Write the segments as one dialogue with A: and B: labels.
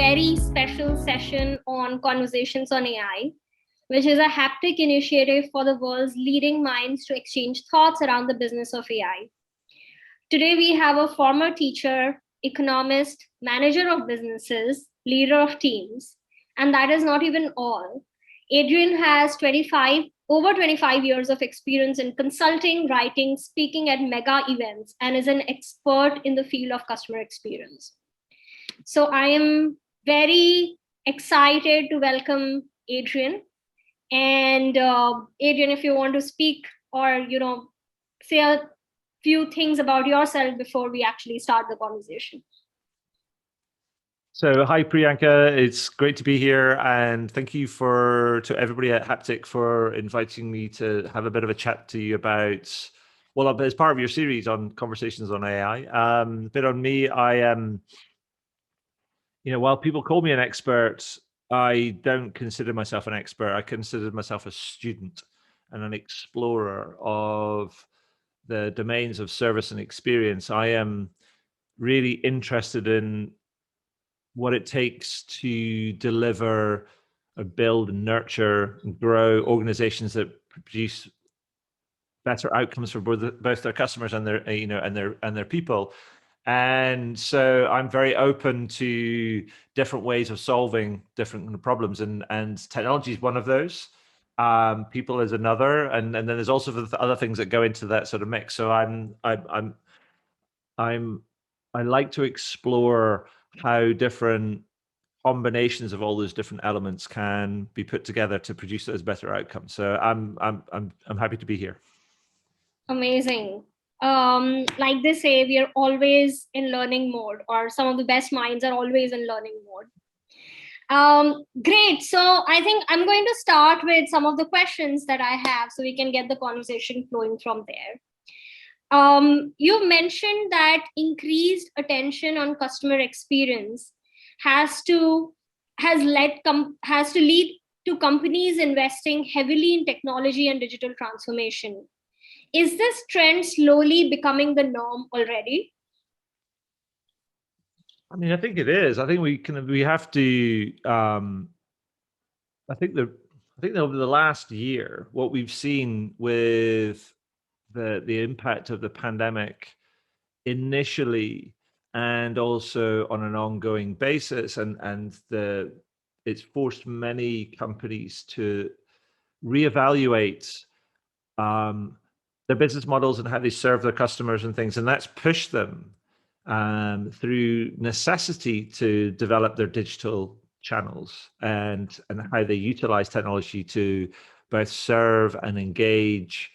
A: very special session on Conversations on AI, which is a haptic initiative for the world's leading minds to exchange thoughts around the business of AI. Today, we have a former teacher, economist, manager of businesses, leader of teams, and that is not even all. Adrian has over 25 years of experience in consulting, writing, speaking at mega events, and is an expert in the field of customer experience. So I am very excited to welcome Adrian. And Adrian, if you want to speak or, say a few things about yourself before we actually start the conversation.
B: So hi, Priyanka. It's great to be here. And thank you to everybody at Haptic for inviting me to have a bit of a chat to you about, well, as part of your series on Conversations on AI. A bit on me, I am, while people call me an expert, I don't consider myself an expert. I consider myself a student and an explorer of the domains of service and experience. I am really interested in what it takes to deliver or build and nurture and grow organizations that produce better outcomes for both their customers and their and their people. And so I'm very open to different ways of solving different problems, and technology is one of those. People is another, and then there's also the other things that go into that sort of mix. So I like to explore how different combinations of all those different elements can be put together to produce those better outcomes. So I'm happy to be here.
A: Amazing. Like they say, we are always in learning mode, or some of the best minds are always in learning mode. Great. So I think I'm going to start with some of the questions that I have so we can get the conversation flowing from there. You mentioned that increased attention on customer experience has to lead to companies investing heavily in technology and digital transformation. Is this trend slowly becoming the norm already?
B: I mean, I think it is. I think we have to. I think over the last year, what we've seen with the impact of the pandemic initially, and also on an ongoing basis, and it's forced many companies to reevaluate their business models and how they serve their customers and things, and that's pushed them through necessity to develop their digital channels and how they utilize technology to both serve and engage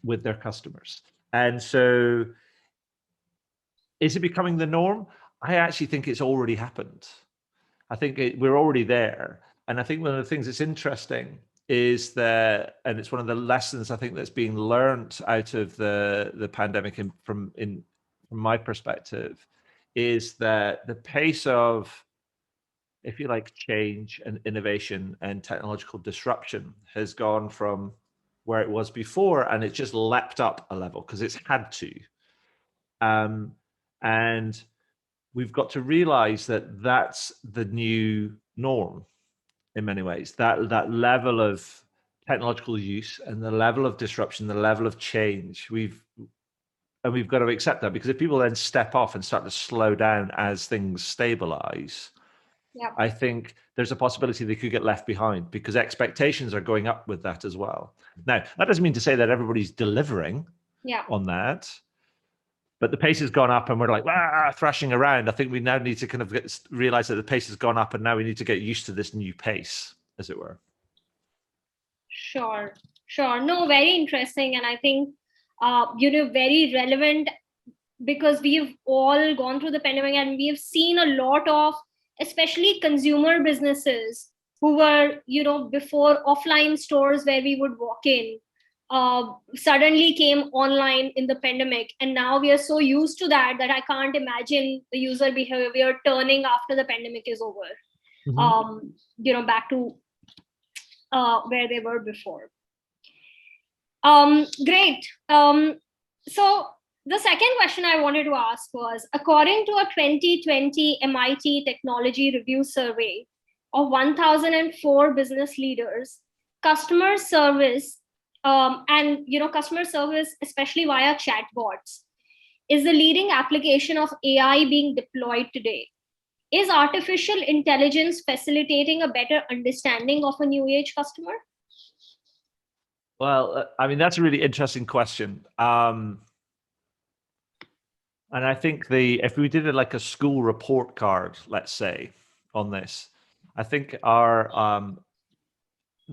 B: with their customers. And so, is it becoming the norm? I actually think it's already happened. I think we're already there. And I think one of the things that's interesting is that, and it's one of the lessons I think that's being learned out of the pandemic from my perspective, is that the pace of, if you like, change and innovation and technological disruption has gone from where it was before, and it just leapt up a level because it's had to. And we've got to realize that that's the new norm in many ways, that level of technological use and the level of disruption, the level of change. We've got to accept that, because if people then step off and start to slow down as things stabilize, I think there's a possibility they could get left behind, because expectations are going up with that as well. Now, that doesn't mean to say that everybody's delivering on that, but the pace has gone up and we're like, thrashing around. I think we now need to kind of realize that the pace has gone up, and now we need to get used to this new pace, as it were.
A: Sure. No, very interesting. And I think, very relevant, because we've all gone through the pandemic and we've seen a lot of, especially consumer businesses who were, before offline stores where we would walk in, suddenly came online in the pandemic. And now we are so used to that I can't imagine the user behavior turning after the pandemic is over, back to where they were before. Great. So The second question I wanted to ask was, according to a 2020 MIT Technology Review survey of 1,004 business leaders, customer service customer service, especially via chatbots, is the leading application of AI being deployed today. Is artificial intelligence facilitating a better understanding of a new age customer?
B: Well, I mean, that's a really interesting question. And I think if we did it like a school report card, let's say, on this, I think the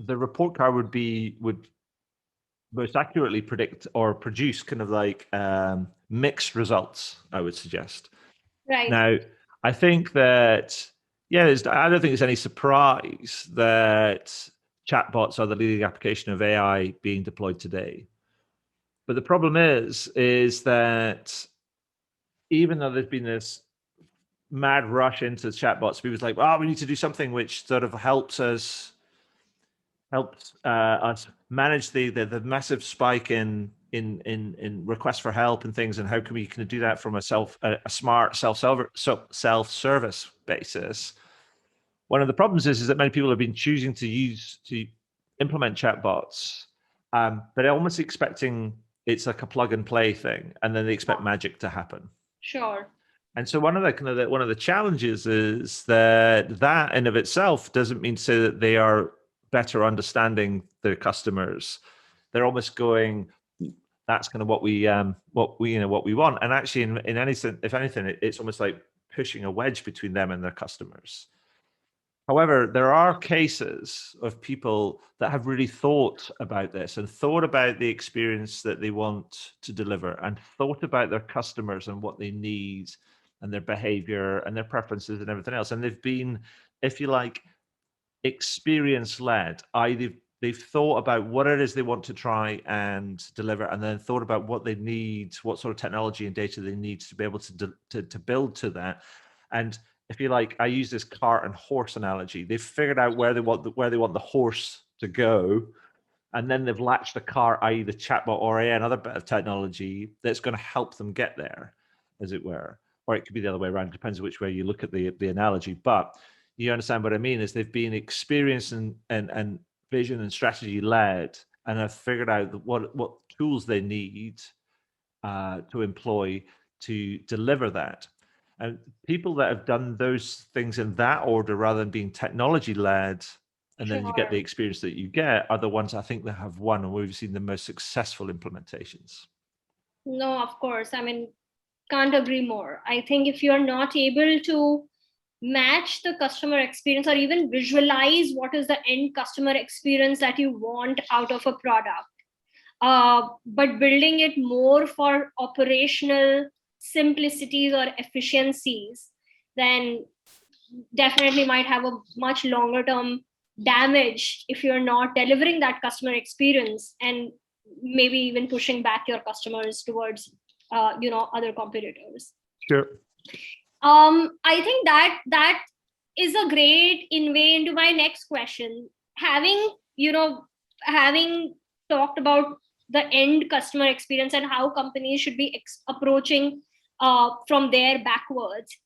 B: report card would most accurately predict or produce kind of like mixed results, I would suggest.
A: Right.
B: Now, I think that, yeah, I don't think there's any surprise that chatbots are the leading application of AI being deployed today. But the problem is that even though there's been this mad rush into chatbots, people's like, oh, we need to do something which sort of helps us manage the massive spike in requests for help and things, and how can we do that from a smart self-service basis. One of the problems is that many people have been choosing to implement chatbots, but they're almost expecting it's like a plug and play thing, and then they expect magic to happen.
A: Sure.
B: And so one of the challenges is that in of itself doesn't mean to say that they are better understanding their customers. They're almost going, that's kind of what we want. And actually, in anything, if anything, it's almost like pushing a wedge between them and their customers. However, there are cases of people that have really thought about this and thought about the experience that they want to deliver and thought about their customers and what they need and their behavior and their preferences and everything else. And they've been, if you like, experience led. They've thought about what it is they want to try and deliver, and then thought about what they need, what sort of technology and data they need to be able to build to that. And if you like, I use this cart and horse analogy. They've figured out where they want the horse to go, and then they've latched the car, i.e., the chatbot or another bit of technology that's going to help them get there, as it were. Or it could be the other way around. It depends which way you look at the analogy. But you understand what I mean? Is they've been experienced and vision and strategy led, and have figured out what tools they need to employ to deliver that. And people that have done those things in that order, rather than being technology led, and then you get the experience that you get, are the ones I think that have won, and we've seen the most successful implementations.
A: No, of course. I mean, can't agree more. I think if you're not able to match the customer experience or even visualize what is the end customer experience that you want out of a product, but building it more for operational simplicities or efficiencies, then definitely might have a much longer term damage if you're not delivering that customer experience, and maybe even pushing back your customers towards other competitors.
B: Sure.
A: I think that is a great way into my next question. Having talked about the end customer experience and how companies should be approaching from there backwards.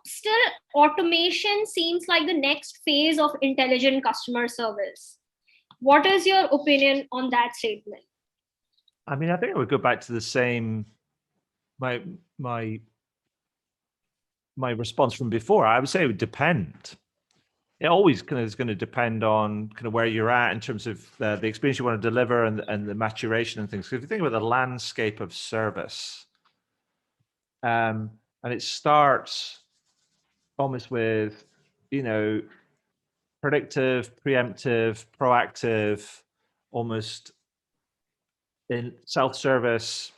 A: Still, automation seems like the next phase of intelligent customer service. What is your opinion on that statement?
B: I mean, I think I would go back to the same my response from before. I would say it would depend. It always kind of is going to depend on kind of where you're at in terms of the experience you want to deliver and the maturation and things. So if you think about the landscape of service, and it starts almost with, predictive, preemptive, proactive, almost in self-service,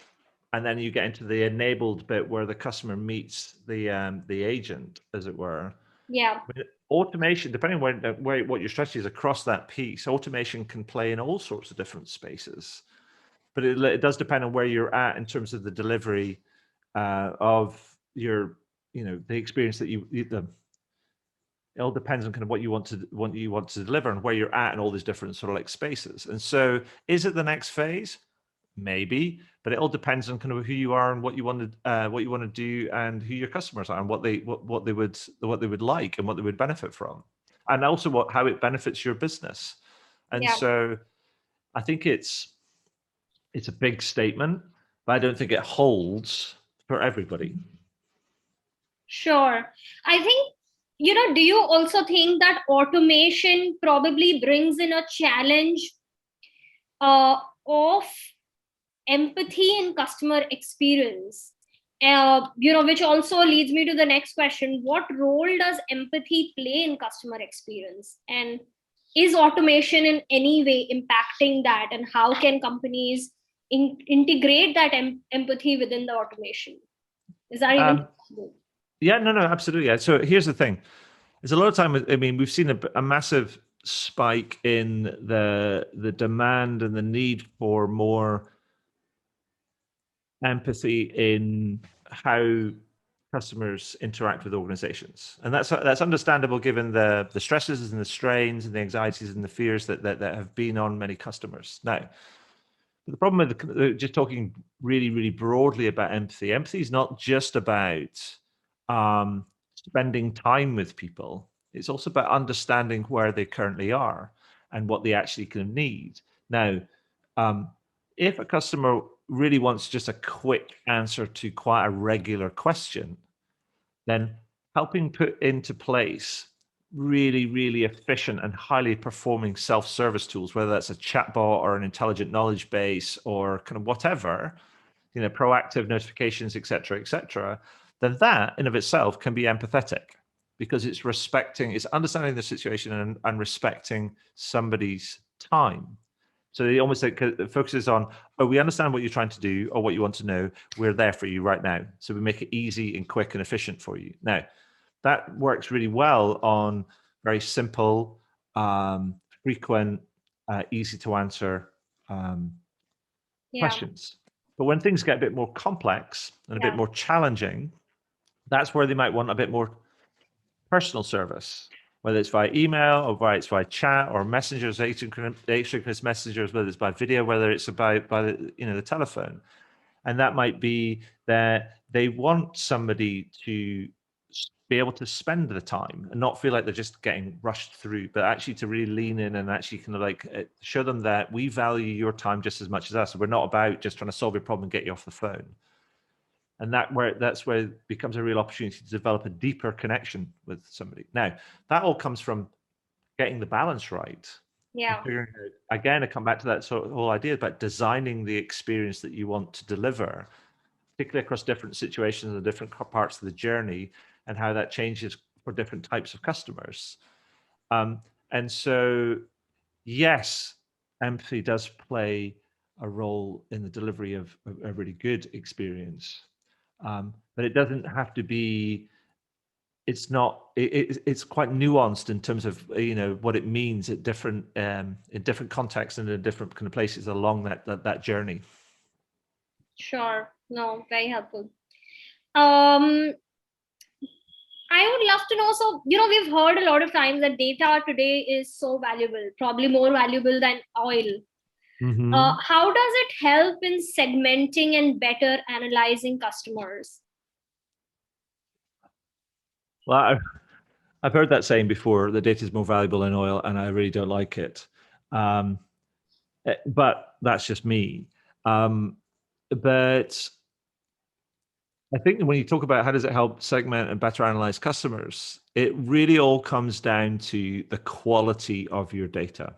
B: and then you get into the enabled bit where the customer meets the agent, as it were.
A: Yeah.
B: I mean, automation, depending on what your strategy is across that piece, automation can play in all sorts of different spaces. But it does depend on where you're at in terms of the delivery of your, the experience that it all depends on kind of what you want to deliver and where you're at in all these different sort of like spaces. And so, is it the next phase? Maybe, but it all depends on kind of who you are and what you want to do, and who your customers are, and what they would like and what they would benefit from, and also how it benefits your business. And so I think it's a big statement, but I don't think it holds for everybody.
A: Sure. I think, do you also think that automation probably brings in a challenge of empathy and customer experience? Which also leads me to the next question. What role does empathy play in customer experience? And is automation in any way impacting that? And how can companies integrate that empathy within the automation? Is that even possible?
B: Yeah, no, absolutely. So here's the thing. There's a lot of time. I mean, we've seen a massive spike in the demand and the need for more empathy in how customers interact with organizations, and that's understandable given the stresses and the strains and the anxieties and the fears that have been on many customers. Now, the problem with just talking really broadly about empathy is not just about spending time with people. It's also about understanding where they currently are and what they actually can need. Now, if a customer really wants just a quick answer to quite a regular question, then helping put into place really efficient and highly performing self-service tools, whether that's a chatbot or an intelligent knowledge base or kind of whatever, proactive notifications, et cetera, then that in of itself can be empathetic, because it's understanding the situation and respecting somebody's time. So they almost it focuses on, we understand what you're trying to do or what you want to know. We're there for you right now. So we make it easy and quick and efficient for you. Now, that works really well on very simple, frequent, easy to answer questions. But when things get a bit more complex and a bit more challenging, that's where they might want a bit more personal service, whether it's via email or whether it's via chat or messengers, asynchronous messengers, whether it's by video, whether it's by the telephone. And that might be that they want somebody to be able to spend the time and not feel like they're just getting rushed through, but actually to really lean in and actually kind of show them that we value your time just as much as us. We're not about just trying to solve your problem and get you off the phone. And that's where it becomes a real opportunity to develop a deeper connection with somebody. Now, that all comes from getting the balance right.
A: Yeah.
B: Again, I come back to that sort of whole idea about designing the experience that you want to deliver, particularly across different situations and different parts of the journey, and how that changes for different types of customers. And so, yes, empathy does play a role in the delivery of a really good experience. But it doesn't have to be. It's not. It's quite nuanced in terms of what it means at different in different contexts and in different kind of places along that journey.
A: Sure. No, very helpful. I would love to know. So we've heard a lot of times that data today is so valuable, probably more valuable than oil.
B: Mm-hmm.
A: How does it help in segmenting and better analyzing customers?
B: Well, I've heard that saying before, that data is more valuable than oil, and I really don't like it. But that's just me. But I think when you talk about how does it help segment and better analyze customers, it really all comes down to the quality of your data.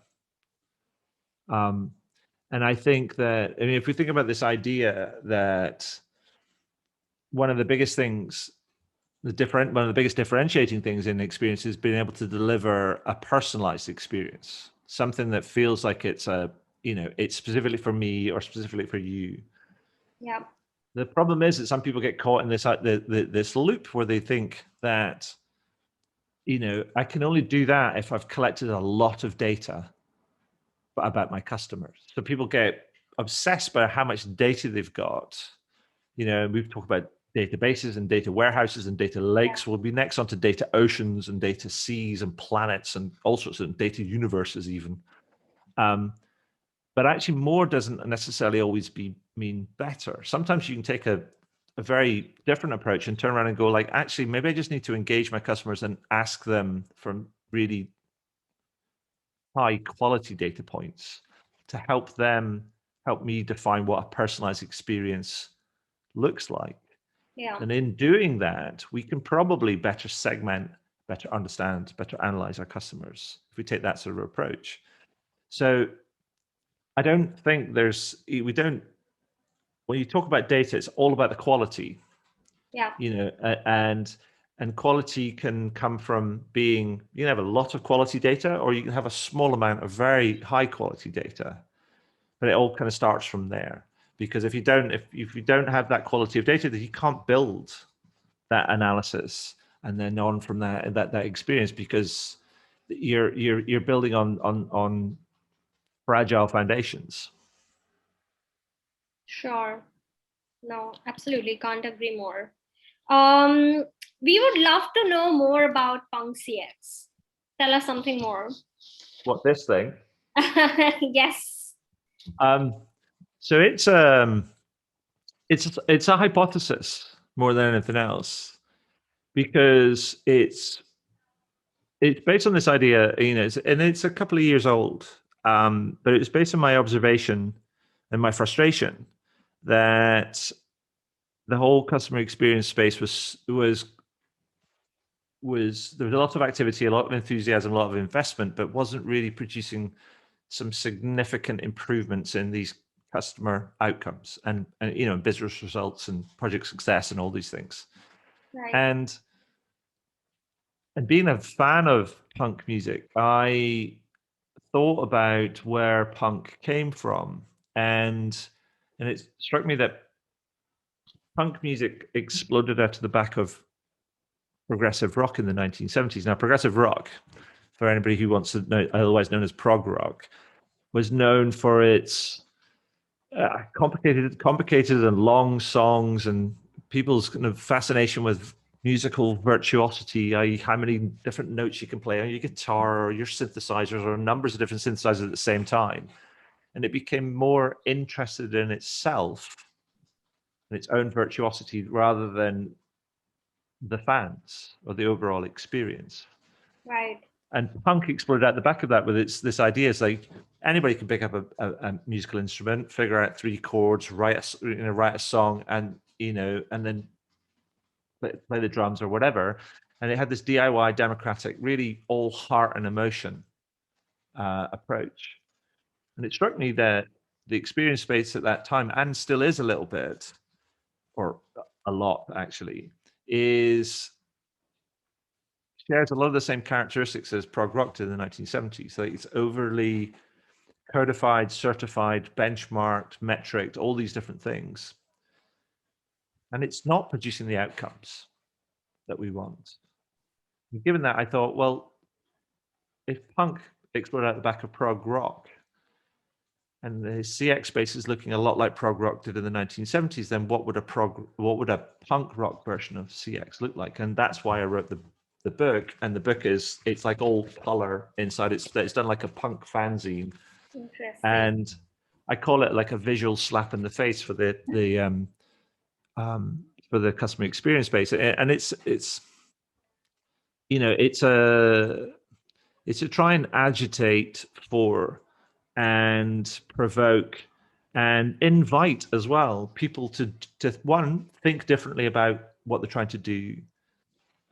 B: And I think that, if we think about this idea that one of the biggest things, one of the biggest differentiating things in experience is being able to deliver a personalized experience, something that feels like it's it's specifically for me or specifically for you.
A: Yeah.
B: The problem is that some people get caught in this loop where they think that, I can only do that if I've collected a lot of data about my customers. So people get obsessed by how much data they've got. We've talked about databases and data warehouses and data lakes. We'll be next onto data oceans and data seas and planets and all sorts of data universes even. but actually more doesn't necessarily always mean better. Sometimes you can take a very different approach and turn around and go like, actually, maybe I just need to engage my customers and ask them for really high quality data points to help me define what a personalized experience looks like.
A: Yeah.
B: And in doing that, we can probably better segment, better understand, better analyze our customers if we take that sort of approach. So I don't think we don't, when you talk about data, it's all about the quality,
A: Yeah.
B: And quality can come from being, you can have a lot of quality data, or you can have a small amount of very high quality data, but it all kind of starts from there. Because if you don't have that quality of data, then you can't build that analysis and then on from that experience, because you're building on fragile foundations.
A: Sure. No, absolutely. Can't agree more. Um, we would love to know more about Punk CX. Tell us something more.
B: What, this thing?
A: Yes.
B: So it's a hypothesis more than anything else, because it's based on this idea, and it's a couple of years old, but it's based on my observation and my frustration that the whole customer experience space was there was a lot of activity, a lot of enthusiasm, a lot of investment, but wasn't really producing some significant improvements in these customer outcomes and business results and project success and all these things.
A: Right.
B: And being a fan of punk music, I thought about where punk came from, and it struck me that punk music exploded out of the back of progressive rock in the 1970s. Now, progressive rock, for anybody who wants to know, otherwise known as prog rock, was known for its complicated and long songs and people's kind of fascination with musical virtuosity, i.e., how many different notes you can play on your guitar or your synthesizers or numbers of different synthesizers at the same time. And it became more interested in itself and its own virtuosity rather than the fans or the overall experience.
A: Right.
B: And punk exploded at the back of that with this idea. It's like anybody can pick up a musical instrument, figure out 3 chords, write a song, and then play the drums or whatever. And it had this DIY, democratic, really all heart and emotion approach. And it struck me that the experience space at that time, and still is a little bit, or a lot actually, shares a lot of the same characteristics as prog rock did in the 1970s. So it's overly codified, certified, benchmarked, metric, all these different things. And it's not producing the outcomes that we want. And given that, I thought, well, if punk exploded out the back of prog rock, and the CX space is looking a lot like prog rock did in the 1970s, then what would a punk rock version of CX look like? And that's why I wrote the book. And the book it's like all color inside. It's done like a punk fanzine.
A: Interesting.
B: And I call it like a visual slap in the face for the customer experience space. And it's to try and agitate for and provoke and invite as well people to one, think differently about what they're trying to do,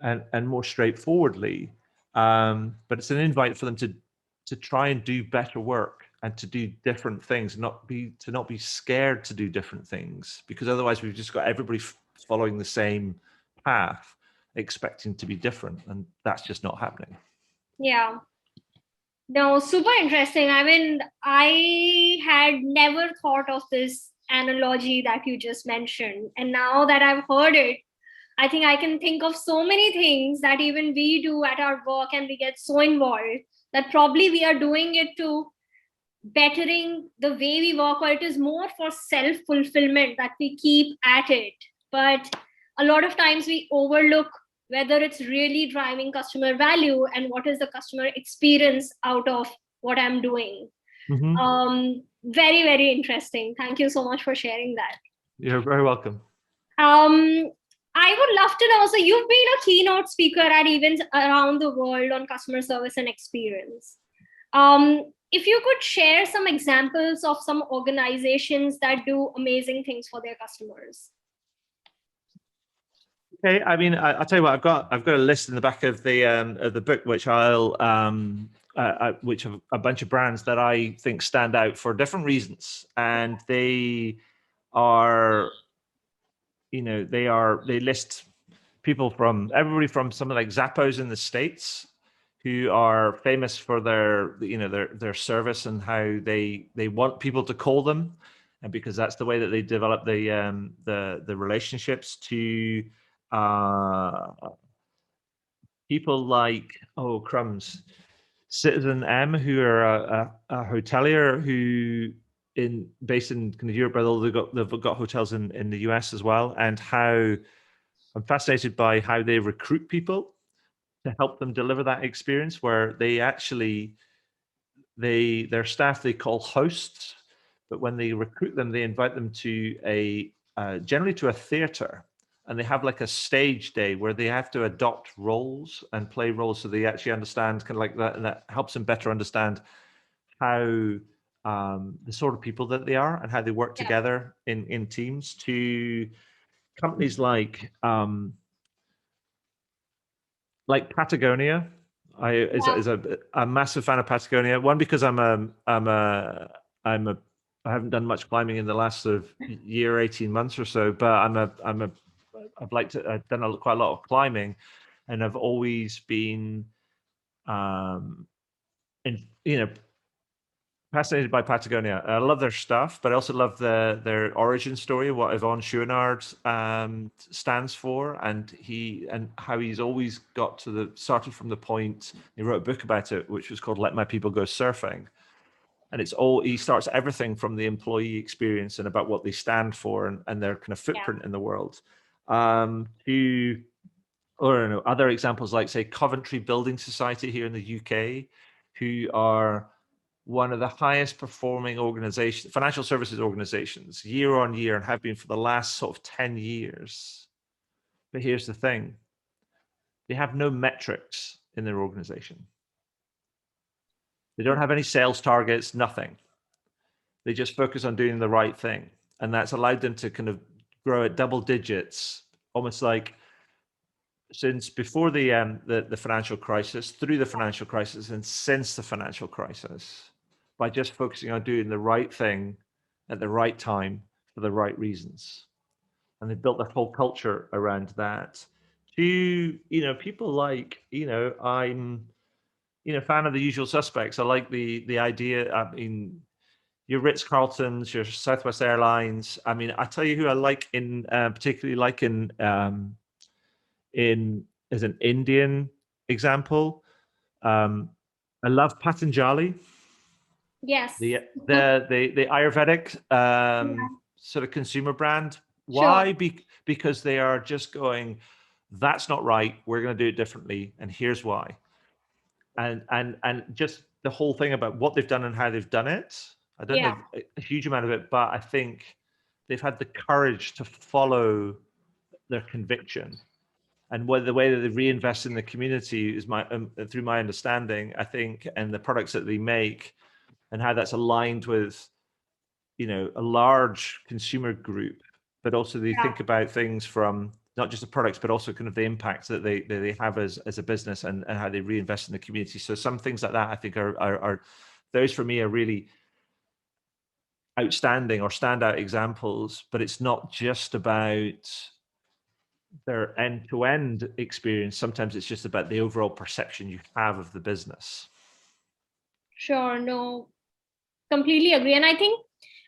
B: and more straightforwardly, but it's an invite for them to try and do better work and to do different things, not be scared to do different things, because otherwise we've just got everybody following the same path expecting to be different, and that's just not happening.
A: Yeah. No, super interesting. I mean, I had never thought of this analogy that you just mentioned. And now that I've heard it, I think I can think of so many things that even we do at our work, and we get so involved that probably we are doing it to bettering the way we work, or it is more for self-fulfillment that we keep at it. But a lot of times we overlook whether it's really driving customer value and what is the customer experience out of what I'm doing. Very, very interesting. Thank you so much for sharing that.
B: You're very welcome.
A: I would love to know, so you've been a keynote speaker at events around the world on customer service and experience. If you could share some examples of some organizations that do amazing things for their customers.
B: Okay, I mean, I'll tell you what. I've got a list in the back of the book, which which have a bunch of brands that I think stand out for different reasons, and they are, they list people from everybody from something like Zappos in the States, who are famous for their service and how they want people to call them, and because that's the way that they develop the relationships, to people like, oh crumbs, Citizen M, who are a hotelier who based in kind of Europe, but they've got hotels in the US as well, and how I'm fascinated by how they recruit people to help them deliver that experience, where they actually their staff they call hosts, but when they recruit them, they invite them to generally to a theater, and they have like a stage day where they have to adopt roles and play roles, so they actually understand kind of like that, and that helps them better understand how the sort of people that they are and how they work together in teams. To companies like Patagonia. Is a massive fan of Patagonia. One, because I haven't done much climbing in the last sort of year, 18 months or so, but I've done quite a lot of climbing, and I've always been fascinated by Patagonia. I love their stuff, but I also love their origin story, what Yvon Chouinard stands for, and how he's always started from the point. He wrote a book about it, which was called "Let My People Go Surfing," and he starts everything from the employee experience and about what they stand for and their kind of footprint in the world. Other examples like, say, Coventry Building Society here in the UK, who are one of the highest performing financial services organizations year on year, and have been for the last sort of 10 years. But here's the thing. They have no metrics in their organization. They don't have any sales targets, nothing. They just focus on doing the right thing. And that's allowed them to kind of grow at double digits, almost like since before the financial crisis, through the financial crisis, and since the financial crisis, by just focusing on doing the right thing at the right time for the right reasons. And they built their whole culture around that. To, people like, I'm, fan of the usual suspects. I like the idea. I mean, your Ritz-Carltons, your Southwest Airlines. I mean, I tell you who I like particularly like as an Indian example. I love Patanjali.
A: Yes.
B: The Ayurvedic sort of consumer brand. Why?
A: Sure.
B: Because they are just going, that's not right. We're going to do it differently, and here's why. And just the whole thing about what they've done and how they've done it. I don't know a huge amount of it, but I think they've had the courage to follow their conviction. And the way that they reinvest in the community is through my understanding, I think, and the products that they make, and how that's aligned with, a large consumer group, but also they think about things from not just the products, but also kind of the impact that they have as a business, and how they reinvest in the community. So some things like that, I think, are those for me are really outstanding or standout examples. But it's not just about their end-to-end experience. Sometimes it's just about the overall perception you have of the business.
A: Sure, no, completely agree. And I think,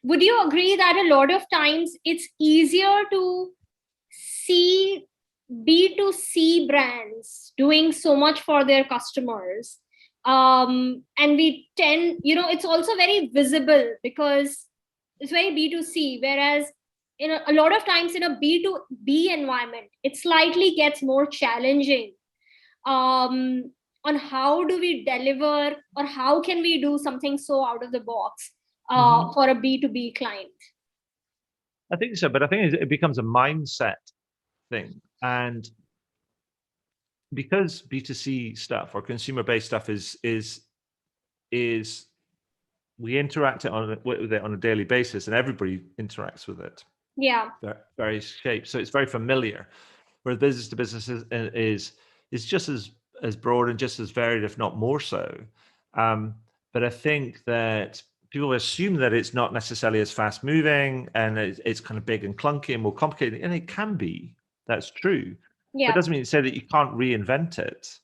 A: would you agree that a lot of times it's easier to see B2C brands doing so much for their customers? And we tend, it's also very visible because it's very B2C, whereas a lot of times in a B2B environment, it slightly gets more challenging. on how do we deliver, or how can we do something so out of the box for a B2B client?
B: I think so, but I think it becomes a mindset thing. And because B2C stuff or consumer-based stuff is we interact with it on a daily basis, and everybody interacts with it.
A: Yeah.
B: Various shapes, so it's very familiar. Whereas business to business is just as broad and just as varied, if not more so. But I think that people assume that it's not necessarily as fast moving, and it's kind of big and clunky and more complicated, and it can be. That's true. But
A: Yeah.
B: it doesn't mean to say that you can't reinvent it.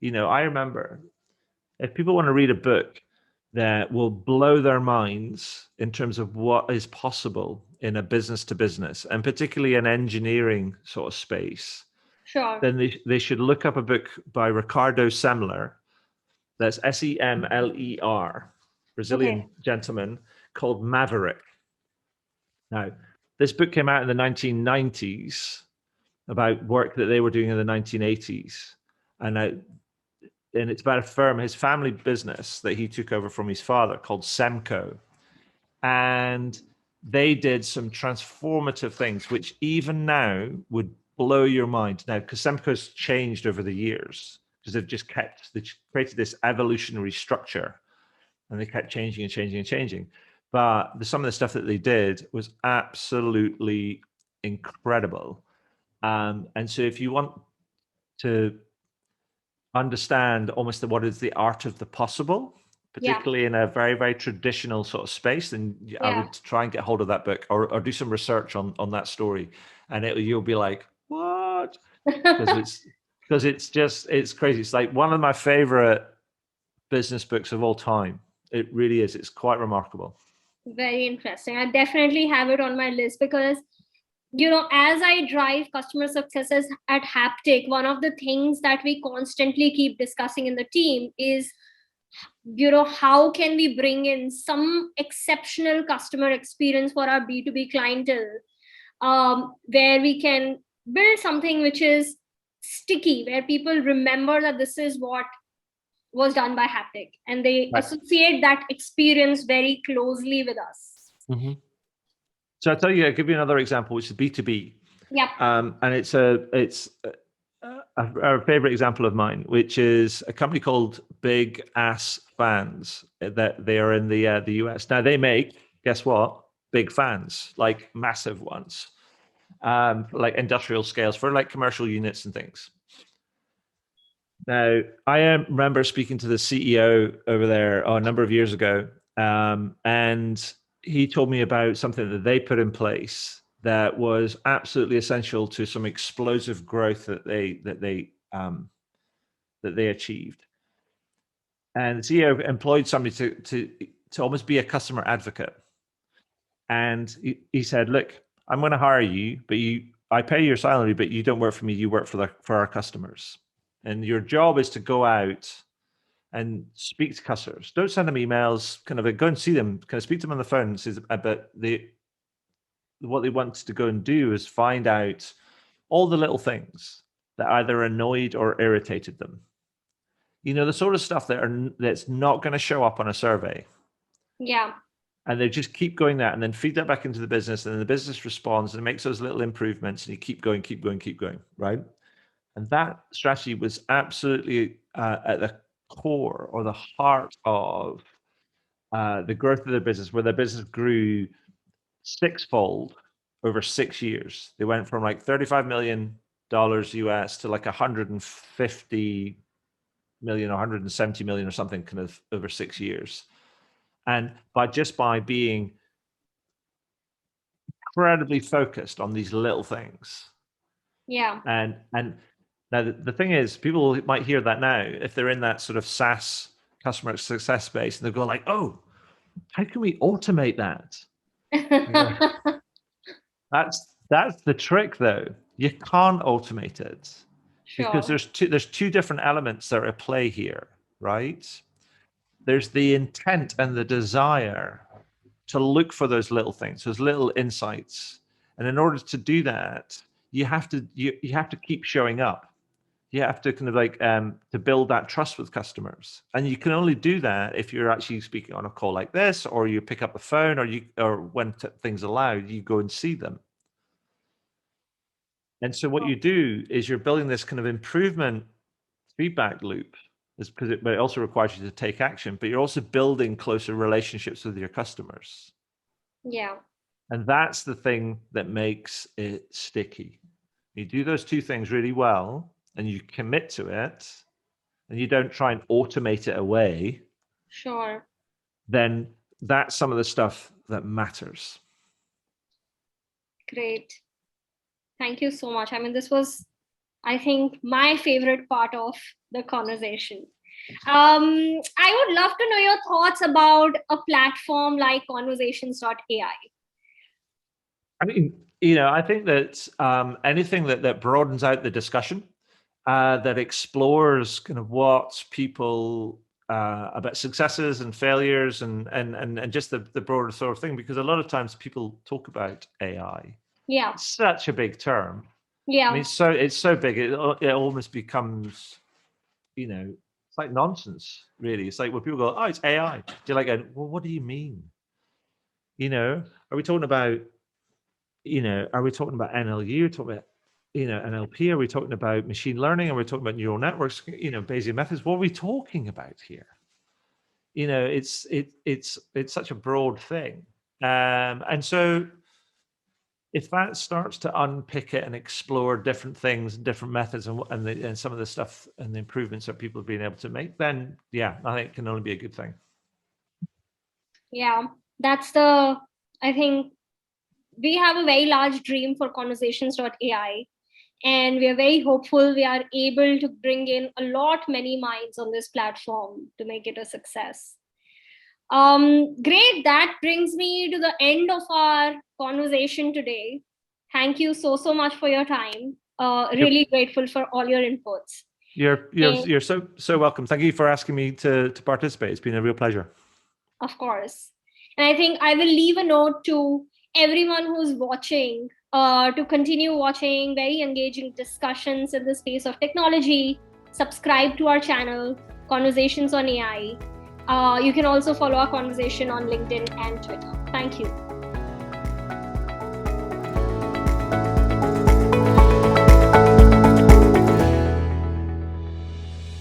B: I remember, if people want to read a book that will blow their minds in terms of what is possible in a business to business, and particularly an engineering sort of space,
A: Sure.
B: then they should look up a book by Ricardo Semler. That's Semler, Brazilian
A: Okay.
B: gentleman, called Maverick. Now, this book came out in the 1990s about work that they were doing in the 1980s. And it's about a firm, his family business that he took over from his father, called Semco. And they did some transformative things, which even now would blow your mind. Now, because Semco's changed over the years, because they created this evolutionary structure, and they kept changing and changing and changing. But some of the stuff that they did was absolutely incredible. And so if you want to understand almost what is the art of the possible,
A: Yeah.
B: particularly in a very, very traditional sort of space, then I
A: Yeah.
B: would try and get hold of that book, or do some research on that story, and you'll be like, what? Because it's crazy. It's like one of my favorite business books of all time. It really is. It's quite remarkable.
A: Very interesting. I definitely have it on my list because, as I drive customer successes at Haptic, one of the things that we constantly keep discussing in the team is, how can we bring in some exceptional customer experience for our B2B clientele, where we can build something which is sticky, where people remember that this is what was done by Haptic, and they
B: Right.
A: associate that experience very closely with us.
B: Mm-hmm. So I'll give you another example, which is B2B.
A: Yep.
B: And it's a favorite example of mine, which is a company called Big Ass Fans. That they are in the US. Now they make, guess what? Big fans, like massive ones, like industrial scales for like commercial units and things. Now, I remember speaking to the CEO over there a number of years ago, and he told me about something that they put in place that was absolutely essential to some explosive growth that they achieved. And the CEO employed somebody to almost be a customer advocate. And he said, "Look, I'm going to hire you, but I pay your salary, but you don't work for me. You work for our customers. And your job is to go out and speak to customers. Don't send them emails. Kind of go and see them. Kind of speak to them on the phone. But what they want to go and do is find out all the little things that either annoyed or irritated them. The sort of stuff that's not going to show up on a survey."
A: Yeah.
B: And they just keep going that, and then feed that back into the business, and then the business responds and makes those little improvements, and you keep going, keep going, keep going, right? And that strategy was absolutely at the core or the heart of the growth of their business, where their business grew sixfold over 6 years. They went from like $35 million US to like 150 million or 170 million or something, kind of over 6 years. And by being incredibly focused on these little things.
A: Yeah.
B: And now the thing is, people might hear that now if they're in that sort of SaaS customer success space, and they go like, "Oh, how can we automate that?" That's the trick, though. You can't automate it because
A: Sure.
B: there's two different elements that are at play here, right? There's the intent and the desire to look for those little things, those little insights. And in order to do that, you have to keep showing up. You have to kind of like to build that trust with customers, and you can only do that if you're actually speaking on a call like this, or you pick up the phone, or when things allow, you go and see them. And so what you do is you're building this kind of improvement feedback loop, but it also requires you to take action, but you're also building closer relationships with your customers.
A: Yeah.
B: And that's the thing that makes it sticky. You do those two things really well, and you commit to it, and you don't try and automate it away.
A: Sure.
B: Then that's some of the stuff that matters.
A: Great. Thank you so much. I mean, this was, I think, my favorite part of the conversation. I would love to know your thoughts about a platform like conversations.ai.
B: I mean, I think that anything that broadens out the discussion, that explores kind of what people about successes and failures and just the broader sort of thing, because a lot of times people talk about AI.
A: Yeah.
B: It's such a big term.
A: Yeah.
B: I mean, it's so big, it almost becomes, it's like nonsense, really. It's like when people go, "Oh, it's AI," you're like, "Well, what do you mean?" Are we talking about, are we talking about NLU? Are we talking about, NLP? Are we talking about machine learning? Are we talking about neural networks? Bayesian methods? What are we talking about here? It's such a broad thing, and so if that starts to unpick it and explore different things, different methods, and some of the stuff and the improvements that people have been able to make, then yeah, I think it can only be a good thing.
A: Yeah, I think we have a very large dream for conversations.ai, and we are very hopeful we are able to bring in many minds on this platform to make it a success. Great. That brings me to the end of our conversation today. Thank you so much for your time. Really grateful for all your inputs.
B: You're so welcome. Thank you for asking me to participate. It's been a real pleasure.
A: Of course. And I think I will leave a note to everyone who's watching to continue watching very engaging discussions in the space of technology. Subscribe to our channel, Conversations on AI. You can also follow our conversation on LinkedIn and Twitter. Thank you.